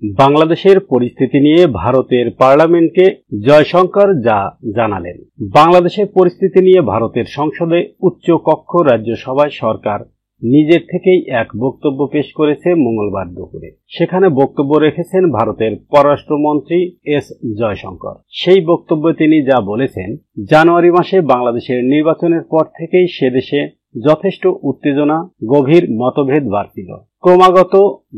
বাংলাদেশের পরিস্থিতি নিয়ে ভারতের পার্লামেন্টে জয়শঙ্কর যা জানালেন। বাংলাদেশের পরিস্থিতি নিয়ে ভারতের সংসদে উচ্চ কক্ষ রাজ্যসভায় সরকার নিজের থেকেই এক বক্তব্য পেশ করেছে মঙ্গলবার দুপুরে। সেখানে বক্তব্য রেখেছেন ভারতের পররাষ্ট্রমন্ত্রী এস জয়শঙ্কর। সেই বক্তব্যে তিনি যা বলেছেন, জানুয়ারি মাসে বাংলাদেশের নির্বাচনের পর থেকেই সেদেশে যথেষ্ট উত্তেজনা, গভীর মতভেদ বাড়ছিল, ক্রমাগত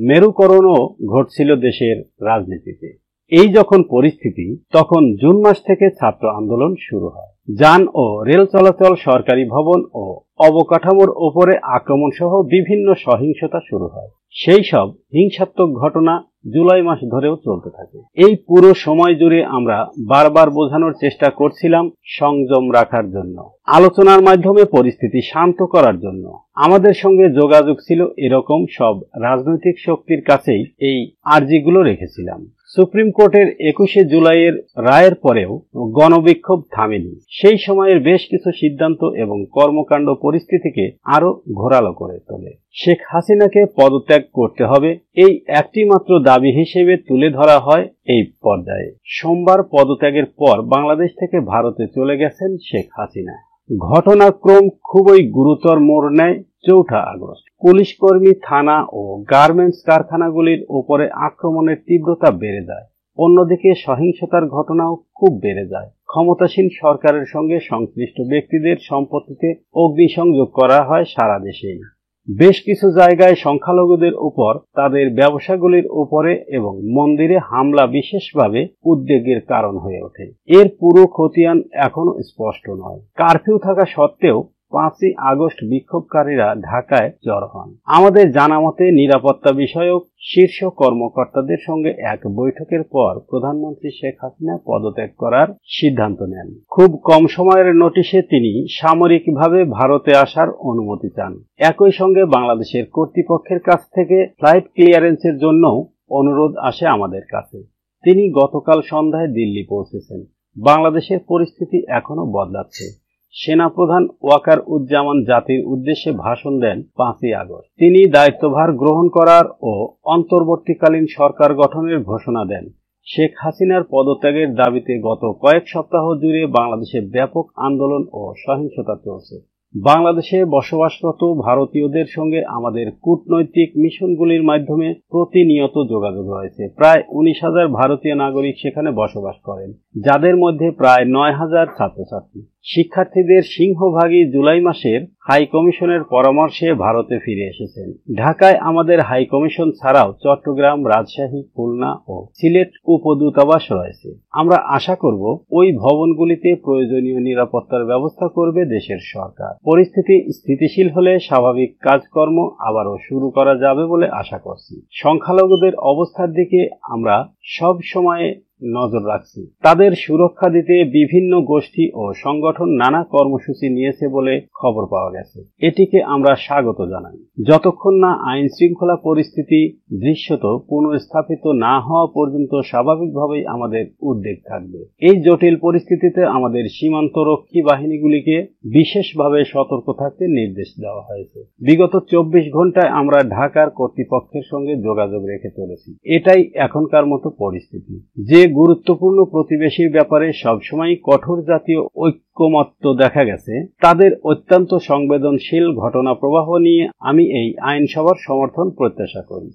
মেরুকরণও ঘটছিল দেশের রাজনীতিতে। এই যখন পরিস্থিতি, তখন জুন মাস থেকে ছাত্র আন্দোলন শুরু হয়। যান ও রেল চলাচল, সরকারি ভবন ও অবকাঠামোর ওপরে আক্রমণ সহ বিভিন্ন সহিংসতা শুরু হয়। সেই সব হিংসাত্মক ঘটনা জুলাই মাস ধরেও চলতে থাকে। এই পুরো সময় জুড়ে আমরা বারবার বোঝানোর চেষ্টা করছিলাম সংযম রাখার জন্য, আলোচনার মাধ্যমে পরিস্থিতি শান্ত করার জন্য। আমাদের সঙ্গে যোগাযোগ ছিল এরকম সব রাজনৈতিক শক্তির কাছেই এই আর্জিগুলো রেখেছিলাম। সুপ্রিম কোর্টের 21শে জুলাইয়ের রায়ের পরেও গণবিক্ষোভ থামেনি। সেই সময়ের বেশ কিছু সিদ্ধান্ত এবং কর্মকাণ্ড পরিস্থিতিকে আরো ঘোরালো করে তোলে। শেখ হাসিনাকে পদত্যাগ করতে হবে, এই একটি মাত্র দাবি হিসেবে তুলে ধরা হয় এই পর্যায়ে। সোমবার পদত্যাগের পর বাংলাদেশ থেকে ভারতে চলে গেছেন শেখ হাসিনা। ঘটনাক্রম খুবই গুরুতর মোড় নেয় 4 আগস্ট। পুলিশ কর্মী, থানা ও গার্মেন্টস কারখানাগুলির উপরে আক্রমণের তীব্রতা বেড়ে যায়। অন্যদিকে সহিংসতার ঘটনাও খুব বেড়ে যায়। ক্ষমতাসীন সরকারের সঙ্গে সংশ্লিষ্ট ব্যক্তিদের সম্পত্তিতে অগ্নিসংযোগ করা হয় সারা দেশেই। বেশ কিছু জায়গায় সংখ্যালঘুদের উপর, তাদের ব্যবসাগুলির উপরে এবং মন্দিরে হামলা বিশেষভাবে উদ্বেগের কারণ হয়ে ওঠে। এর পুরো খতিয়ান এখনো স্পষ্ট নয়। কারফিউ থাকা সত্ত্বেও 5ই আগস্ট বিক্ষোভকারীরা ঢাকায় জড়ো হন। আমাদের জানামতে নিরাপত্তা বিষয়ক শীর্ষ কর্মকর্তাদের সঙ্গে এক বৈঠকের পর প্রধানমন্ত্রী শেখ হাসিনা পদত্যাগ করার সিদ্ধান্ত নেন। খুব কম সময়ের নোটিশে তিনি সামরিকভাবে ভারতে আসার অনুমতি চান। একই সঙ্গে বাংলাদেশের কর্তৃপক্ষের কাছ থেকে ফ্লাইট ক্লিয়ারেন্সের জন্যও অনুরোধ আসে আমাদের কাছে। তিনি গতকাল সন্ধ্যায় দিল্লি পৌঁছেছেন। বাংলাদেশের পরিস্থিতি এখনো বদলাচ্ছে। সেনাপ্রধান ওয়াকার উজ্জামান জাতির উদ্দেশ্যে ভাষণ দেন 5ই আগস্ট। তিনি দায়িত্বভার গ্রহণ করার ও অন্তর্বর্তীকালীন সরকার গঠনের ঘোষণা দেন। শেখ হাসিনার পদত্যাগের দাবিতে গত কয়েক সপ্তাহ জুড়ে বাংলাদেশে ব্যাপক আন্দোলন ও সহিংসতা চলছে। বাংলাদেশে বসবাসরত ভারতীয়দের সঙ্গে আমাদের কূটনৈতিক মিশনগুলির মাধ্যমে প্রতিনিয়ত যোগাযোগ রয়েছে। প্রায় 19,000 ভারতীয় নাগরিক সেখানে বসবাস করেন, যাদের মধ্যে প্রায় 9,000 ছাত্রছাত্রী। শিক্ষার্থীদের সিংহভাগই জুলাই মাসের হাই কমিশনের পরামর্শে ভারতে ফিরে এসেছেন। ঢাকায় আমাদের হাই কমিশন ছাড়াও চট্টগ্রাম, রাজশাহী, খুলনা ও সিলেট উপদূতাবাস রয়েছে। আমরা আশা করব ওই ভবনগুলিতে প্রয়োজনীয় নিরাপত্তার ব্যবস্থা করবে দেশের সরকার। পরিস্থিতি স্থিতিশীল হলে স্বাভাবিক কাজকর্ম আবারও শুরু করা যাবে বলে আশা করছি। সংখ্যালঘুদের অবস্থার দিকে আমরা সব সময় নজর রাখছি। তাদের সুরক্ষা দিতে বিভিন্ন গোষ্ঠী ও সংগঠন নানা কর্মসূচি নিয়েছে বলে খবর পাওয়া গেছে। এটিকে আমরা স্বাগত জানাই। যতক্ষণ না আইন শৃঙ্খলা পরিস্থিতি দৃশ্যত পুনঃস্থাপিত না হওয়া পর্যন্ত স্বাভাবিকভাবেই আমাদের উদ্বেগ থাকবে। এই জটিল পরিস্থিতিতে আমাদের সীমান্তরক্ষী বাহিনীগুলিকে বিশেষভাবে সতর্ক থাকতে নির্দেশ দেওয়া হয়েছে। বিগত 24 ঘন্টায় আমরা ঢাকার কর্তৃপক্ষের সঙ্গে যোগাযোগ রেখে চলেছি। এটাই এখনকার মতো পরিস্থিতি। যে গুরুত্বপূর্ণ প্রতিবেশীর ব্যাপারে সবসময় কঠোর জাতীয় ঐক্যমত্য দেখা গেছে, তাদের অত্যন্ত সংবেদনশীল ঘটনা প্রবাহ নিয়ে আমি এই আইনসভার সমর্থন প্রত্যাশা করি।